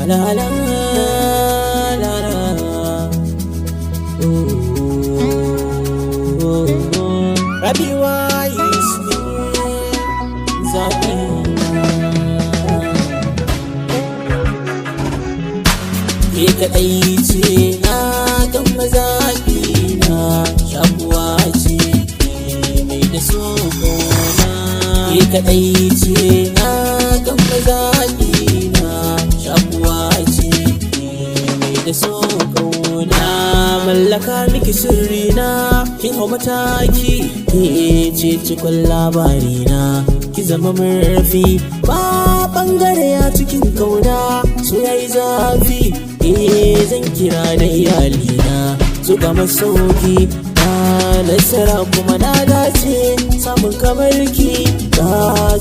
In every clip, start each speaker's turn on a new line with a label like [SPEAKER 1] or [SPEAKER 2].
[SPEAKER 1] la la la la. Rabiwa is zaɓi ke kaɗai ce na kan mazaɓi na shakuwa ce mai da so kona. Ke kaɗai ce na kan mazaɓi na shakuwa ce mai da so kona. Mallaka miki sirri na kin hau mataki ke ce cikon labari na ki zama murfi ba bangare a cikin kauna so yayi zafi zan kira da iyalina su ga masauki na nasara kuma na dace samun kamar ki ga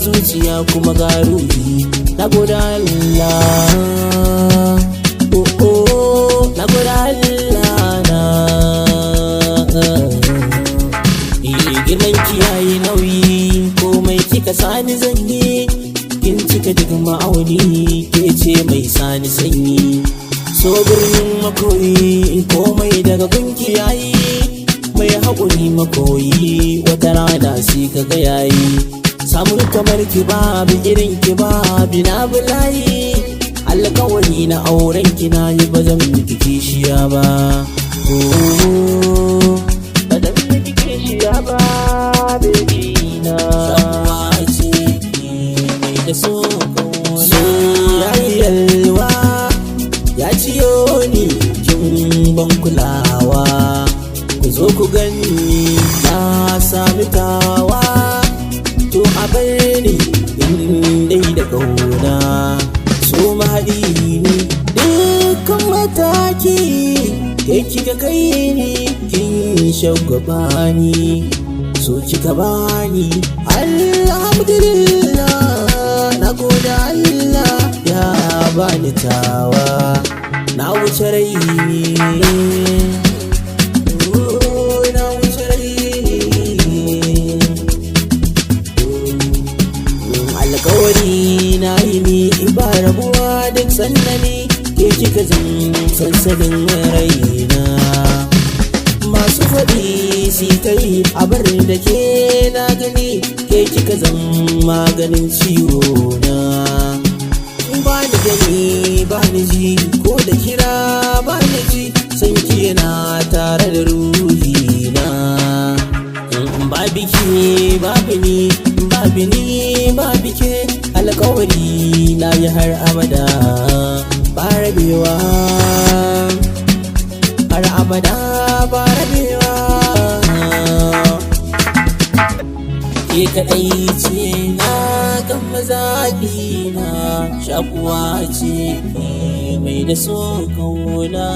[SPEAKER 1] zuciya kuma ga ruhi na gode Allah na gode Allah na girman kiyaye nauyi komai kika sani zanyi kin cika duk ma'auni ke ce mai sani sanyi so birnin makoyi komai daga gunki yayi mai haƙuri makoyi wata rana sai kaga yayi samun kamar ki babu irin ki babu na bulayi alƙawari na auren ki na yi ba zan miki kishiya ba ba zan miki kishiya ba baby na shakuwa ce mai da so yayi yalwa ya ciyo ni kin ban kulawa ku zo ku gani na sami tawa to a bar ni in dai da ƙauna so mahaɗi ni dukkan mataki ke kika kai ni kin shagwaba ni so kika bani alhamdulillah na gode Allah ya bani tawa na wuce rai na wuce rai alƙawari na yi ni ba rabuwa duk sannani ke kika zan sansanin raina masu faɗi si ta yi a bar da ke na gani ke kika zan maganin ciwo na ba ni gani ba ni ji ko da kira ba ni ji san ki yana tare da ruhi na ba biki babu ni babu ni babu ke alƙawari na yi har abada ba rabewa har abada ba rabewa ke kaɗai ce na kan mazaɓi na shakuwa ce mai da so kauna.